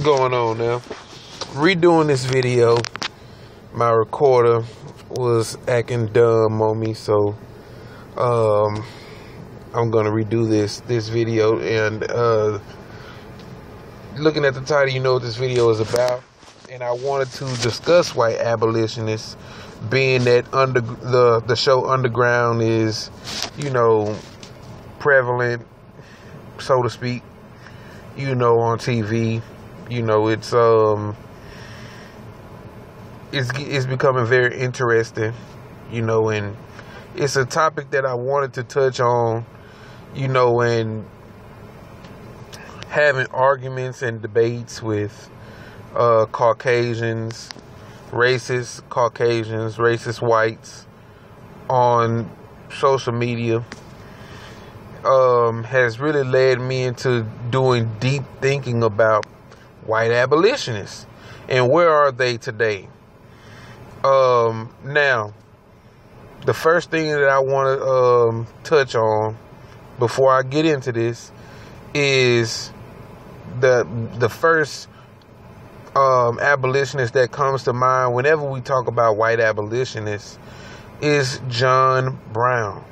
going on now? Redoing this video. My recorder was acting dumb on me, so I'm gonna redo this video. And looking at the title, you know what this video is about. And I wanted to discuss white abolitionists, being that the show Underground is, prevalent, so to speak, on TV. It's becoming very interesting, and it's a topic that I wanted to touch on, and having arguments and debates with Caucasians, racist whites on social media has really led me into doing deep thinking about white abolitionists and where are they today. Now, the first thing that I want to touch on before I get into this is the first abolitionist that comes to mind whenever we talk about white abolitionists is John Brown.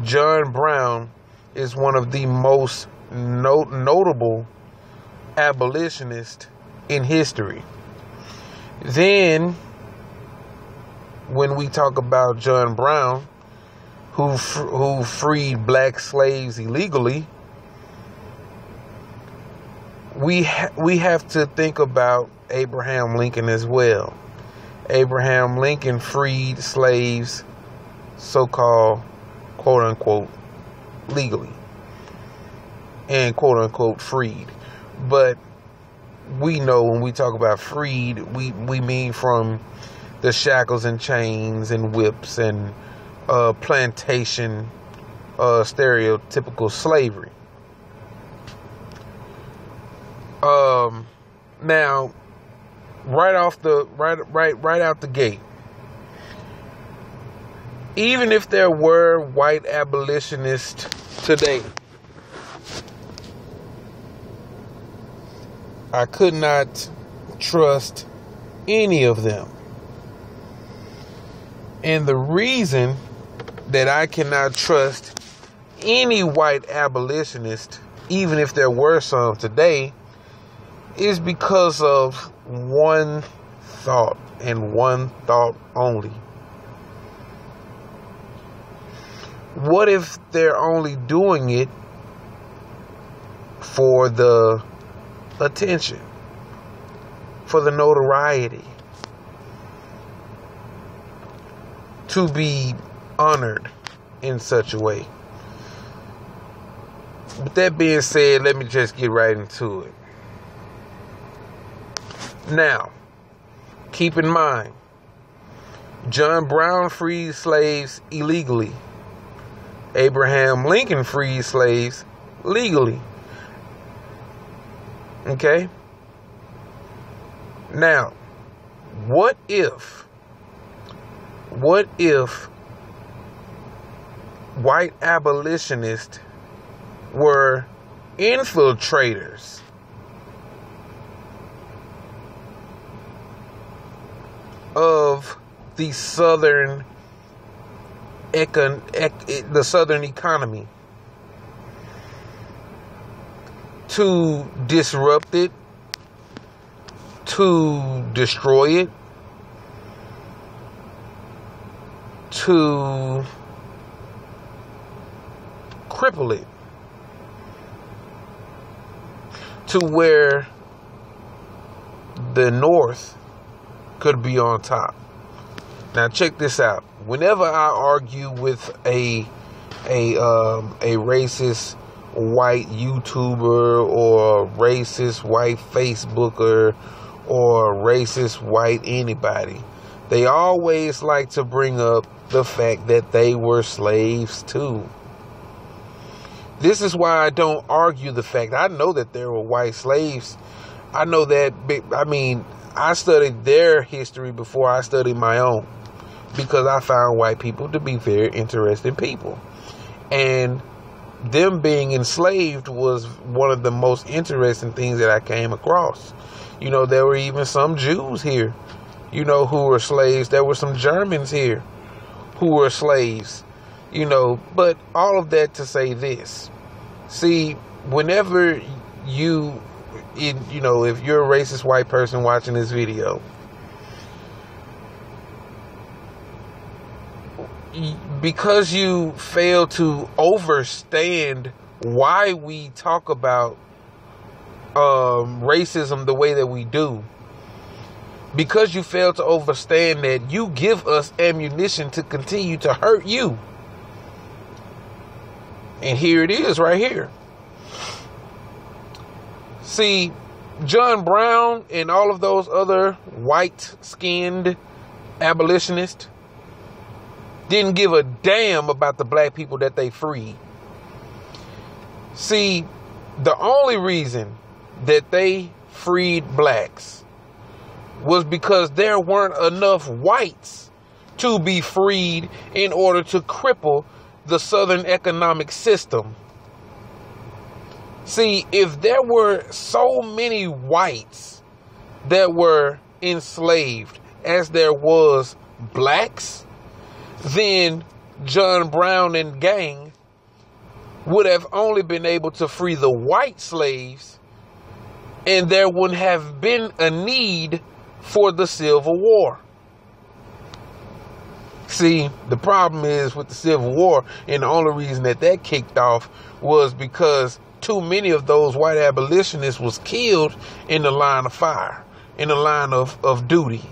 John Brown is one of the most notable abolitionists in history. Then, when we talk about John Brown, who freed black slaves illegally, we have to think about Abraham Lincoln as well. Abraham Lincoln freed slaves, so-called, quote-unquote, legally, and quote-unquote freed. But we know when we talk about freed, we mean from the shackles and chains and whips and plantation stereotypical slavery. Now, right out the gate, even if there were white abolitionists today, I could not trust any of them. And the reason that I cannot trust any white abolitionist, even if there were some today, is because of one thought and one thought only. What if they're only doing it for the attention, for the notoriety, to be honored in such a way? With that being said, let me just get right into it. Now, keep in mind, John Brown freed slaves illegally. Abraham Lincoln freed slaves legally. Okay? Now, what if white abolitionists were infiltrators of the southern economy, to disrupt it, to destroy it, to cripple it, to where the North could be on top. Now check this out. Whenever I argue with a racist white YouTuber or a racist white Facebooker or a racist white anybody, they always like to bring up the fact that they were slaves too. This is why I don't argue the fact. I know that there were white slaves. I know that, I studied their history before I studied my own, because I found white people to be very interesting people. And them being enslaved was one of the most interesting things that I came across. You know, there were even some Jews here, you know, who were slaves. There were some Germans here who were slaves, you know. But all of that to say this. See, whenever you know, if you're a racist white person watching this video, because you fail to understand why we talk about racism the way that we do, because you fail to understand that, you give us ammunition to continue to hurt you. And here it is right here. See, John Brown and all of those other white-skinned abolitionists didn't give a damn about the black people that they freed. See, the only reason that they freed blacks was because there weren't enough whites to be freed in order to cripple the Southern economic system. See, if there were so many whites that were enslaved as there was blacks, then John Brown and gang would have only been able to free the white slaves, and there wouldn't have been a need for the Civil War. See, the problem is with the Civil War, and the only reason that kicked off was because too many of those white abolitionists was killed in the line of fire, in the line of duty.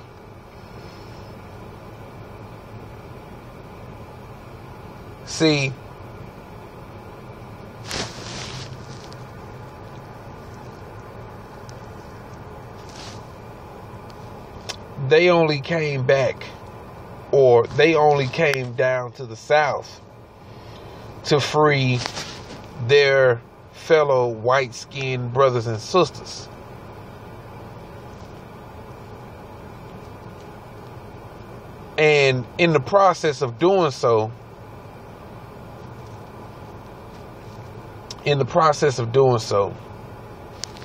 See, they only came back, or they only came down to the South to free their fellow white-skinned brothers and sisters. And in the process of doing so,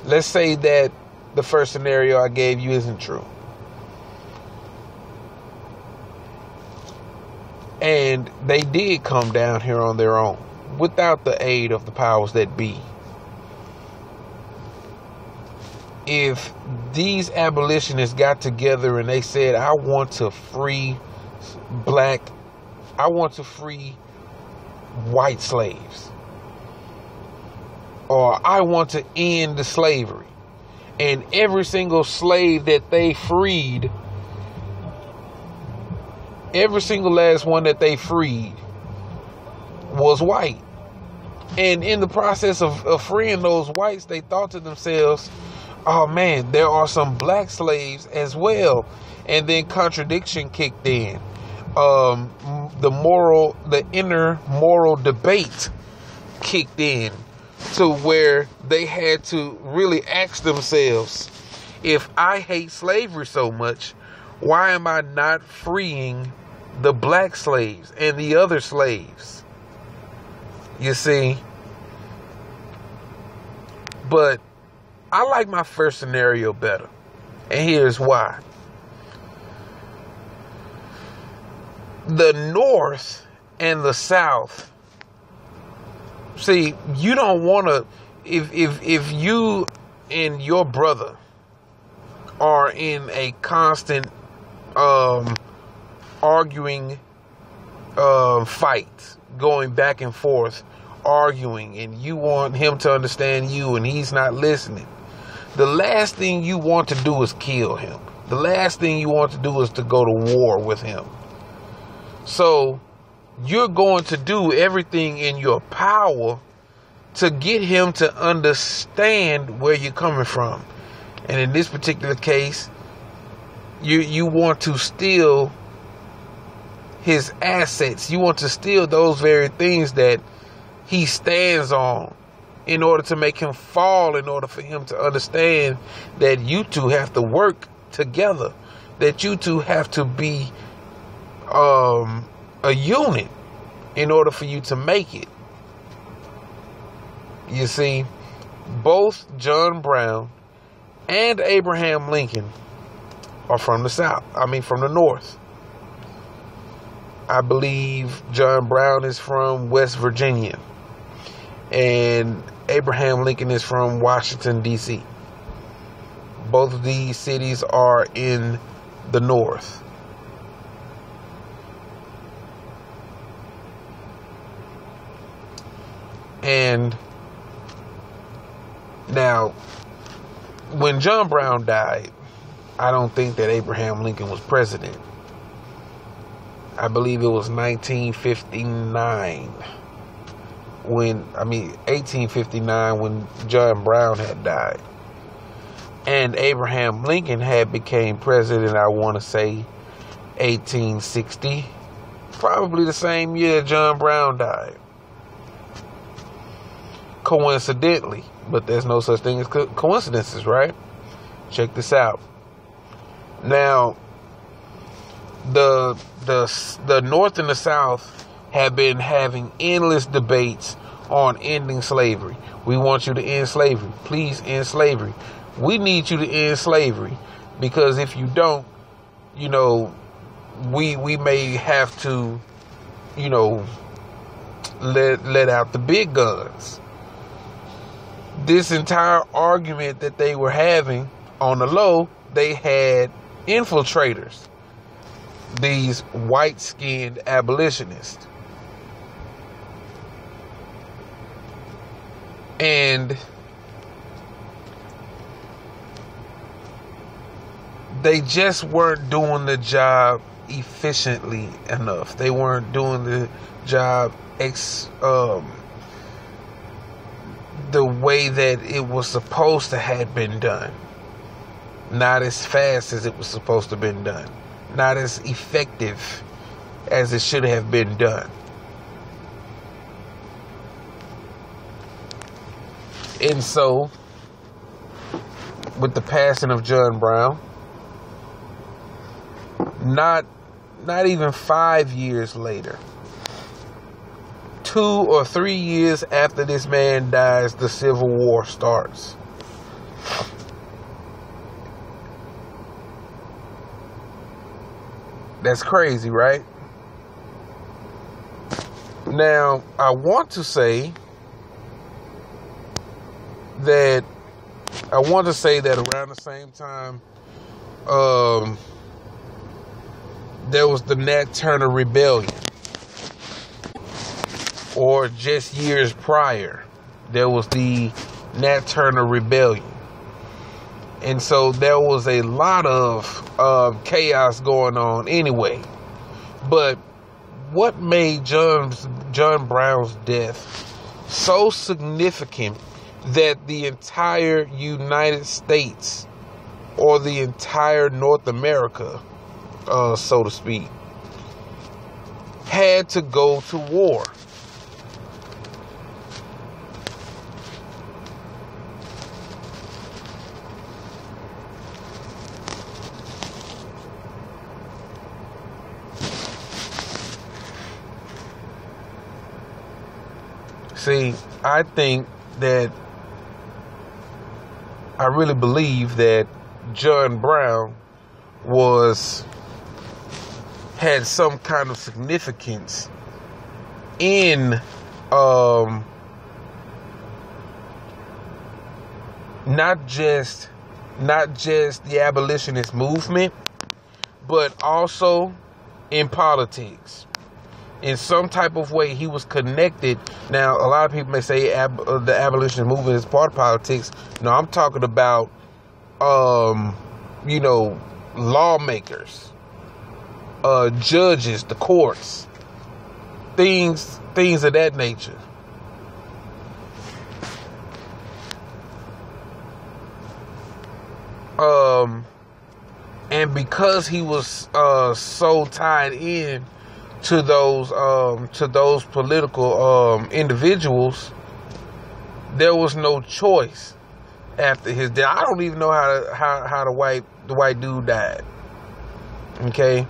let's say that the first scenario I gave you isn't true. And they did come down here on their own, without the aid of the powers that be. If these abolitionists got together and they said, I want to free white slaves, or I want to end the slavery, and every single slave that they freed, every single last one that they freed was white. And in the process of freeing those whites, they thought to themselves, oh man, there are some black slaves as well. And then contradiction kicked in. The inner moral debate kicked in, to where they had to really ask themselves, if I hate slavery so much, why am I not freeing the black slaves and the other slaves? You see? But I like my first scenario better. And here's why. The North and the South. See, you don't want to, if you and your brother are in a constant arguing fight, going back and forth, arguing, and you want him to understand you and he's not listening, the last thing you want to do is kill him. The last thing you want to do is to go to war with him. So you're going to do everything in your power to get him to understand where you're coming from. And in this particular case, you want to steal his assets. You want to steal those very things that he stands on, in order to make him fall, in order for him to understand that you two have to work together, that you two have to be a unit in order for you to make it. You see, both John Brown and Abraham Lincoln are from the South. From the North. I believe John Brown is from West Virginia, and Abraham Lincoln is from Washington, D.C. Both of these cities are in the North. And now, when John Brown died, I don't think that Abraham Lincoln was president. I believe it was 1859 when John Brown had died. And Abraham Lincoln had became president, I want to say, 1860. Probably the same year John Brown died. Coincidentally, but there's no such thing as coincidences, right? Check this out. Now, the North and the South have been having endless debates on ending slavery. We want you to end slavery. Please end slavery. We need you to end slavery, because if you don't, we may have to, let out the big guns. This entire argument that they were having on the low, they had infiltrators, these white-skinned abolitionists. And they just weren't doing the job efficiently enough. They weren't doing the job the way that it was supposed to have been done. Not as fast as it was supposed to have been done. Not as effective as it should have been done. And so, with the passing of John Brown, not even 5 years later, 2 or 3 years after this man dies, the Civil War starts. That's crazy, right? Now, I want to say that around the same time, there was the Nat Turner Rebellion. Or just years prior, there was the Nat Turner Rebellion. And so there was a lot of chaos going on anyway. But what made John Brown's death so significant that the entire United States, or the entire North America, so to speak, had to go to war? See, I really believe that John Brown had some kind of significance in not just the abolitionist movement, but also in politics. In some type of way, he was connected. Now, a lot of people may say the abolitionist movement is part of politics. No, I'm talking about, lawmakers, judges, the courts, things of that nature. And because he was so tied in to those political individuals, there was no choice after his death. I don't even know how the white dude died. Okay,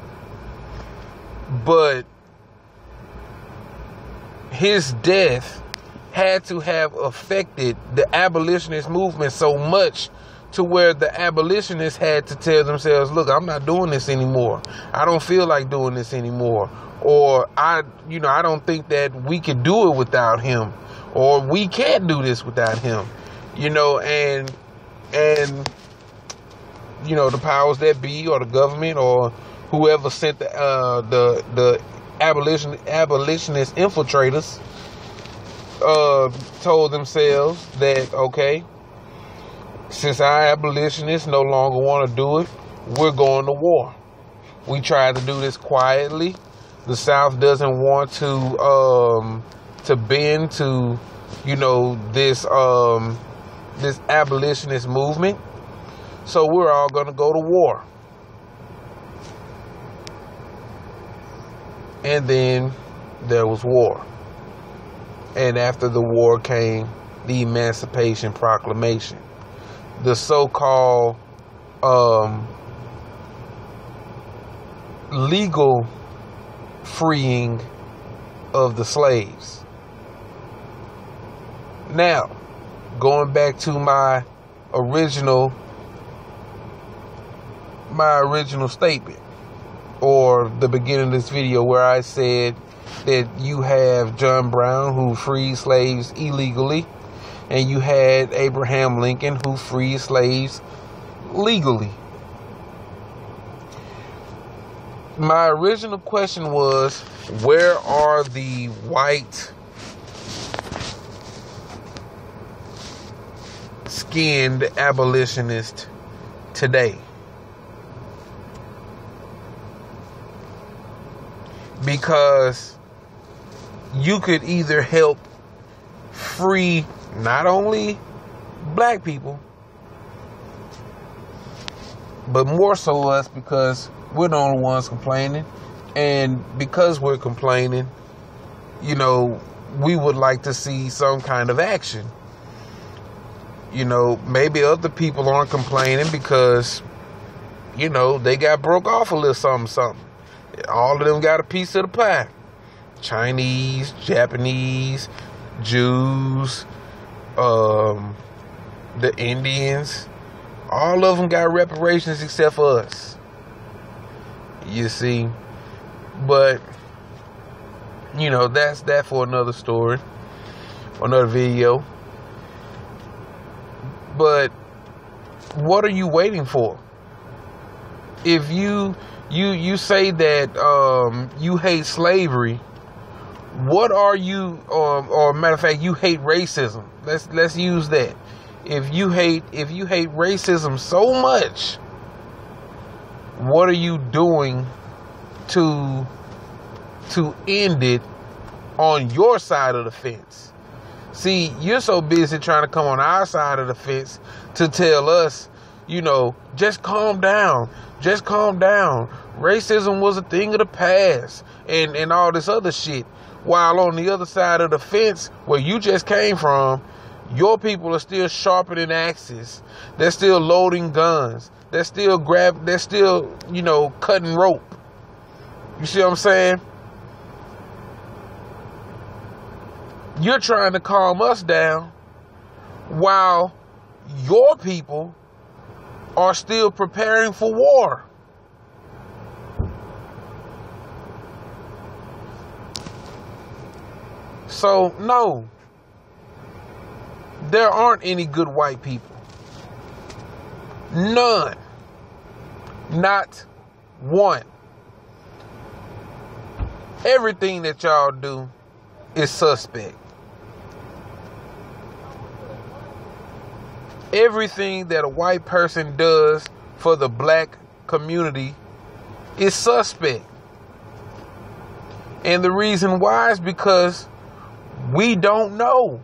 but his death had to have affected the abolitionist movement so much to where the abolitionists had to tell themselves, look, I'm not doing this anymore. I don't feel like doing this anymore. Or I don't think that we could do it without him, or we can't do this without him, and the powers that be, or the government, or whoever sent the abolitionist infiltrators, told themselves that, okay, since our abolitionists no longer want to do it, we're going to war. We tried to do this quietly. The South doesn't want to bend to, this abolitionist movement. So we're all going to go to war. And then there was war. And after the war came the Emancipation Proclamation, the so-called legal freeing of the slaves. Now, going back to my original statement, or the beginning of this video, where I said that you have John Brown, who freed slaves illegally, and you had Abraham Lincoln, who freed slaves legally. My original question was, where are the white skinned abolitionists today? Because you could either help free not only black people, but more so us, because we're the only ones complaining. And because we're complaining, we would like to see some kind of action. Maybe other people aren't complaining because, they got broke off a little something. All of them got a piece of the pie. Chinese, Japanese, Jews, the Indians, all of them got reparations except for us. You see? But, that's that for another story, another video. But what are you waiting for? If you say that you hate slavery, what are you, or matter of fact, you hate racism. Let's use that. If you hate racism so much, what are you doing to end it on your side of the fence? See, you're so busy trying to come on our side of the fence to tell us, just calm down. Just calm down. Racism was a thing of the past, and all this other shit. While on the other side of the fence, where you just came from, your people are still sharpening axes. They're still loading guns. They're still cutting rope. You see what I'm saying? You're trying to calm us down while your people are still preparing for war. So, no, there aren't any good white people. None. Not one. Everything that y'all do is suspect. Everything that a white person does for the black community is suspect. And the reason why is because we don't know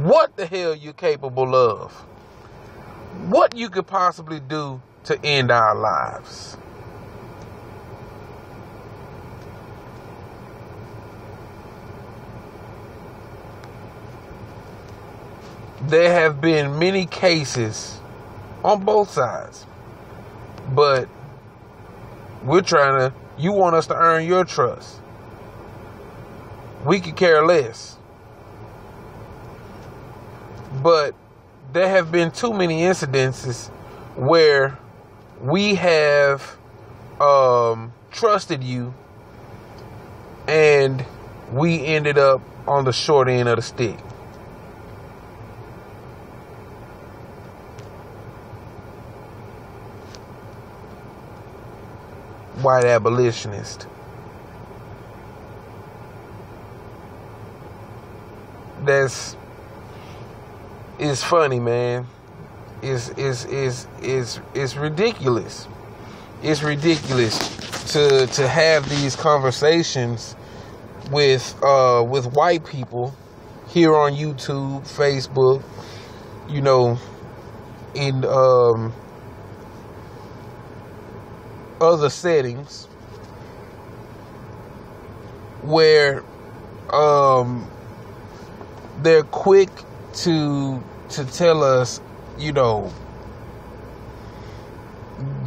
what the hell you're capable of. What you could possibly do to end our lives. There have been many cases on both sides, but you want us to earn your trust. We could care less. But there have been too many incidences where we have trusted you and we ended up on the short end of the stick. White abolitionist. It's funny, man. It's ridiculous. It's ridiculous to have these conversations with white people here on YouTube, Facebook, you know, in other settings where they're quick to tell us, you know,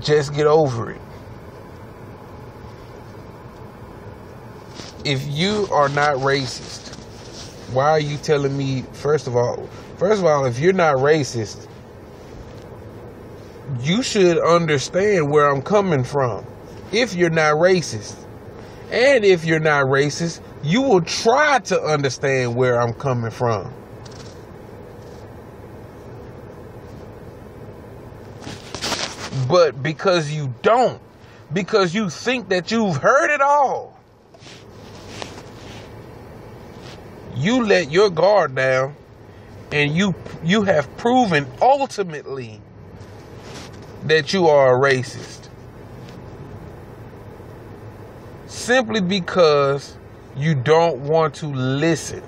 just get over it. If you are not racist, why are you telling me, first of all, if you're not racist, you should understand where I'm coming from. If you're not racist, and if you're not racist, you will try to understand where I'm coming from. But because you don't, because you think that you've heard it all, you let your guard down, and you have proven ultimately that you are a racist. Simply because you don't want to listen.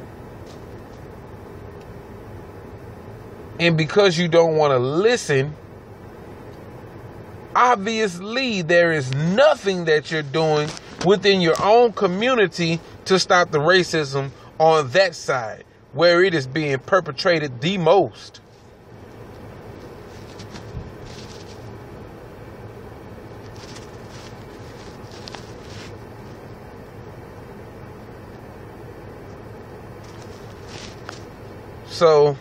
And because you don't want to listen, obviously there is nothing that you're doing within your own community to stop the racism on that side, where it is being perpetrated the most. So,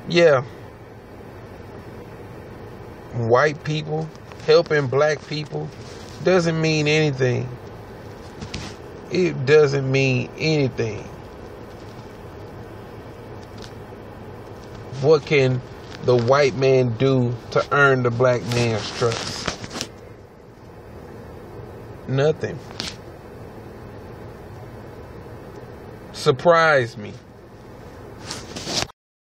yeah, white people helping black people doesn't mean anything. It doesn't mean anything. What can the white man do to earn the black man's trust? Nothing. Surprise me.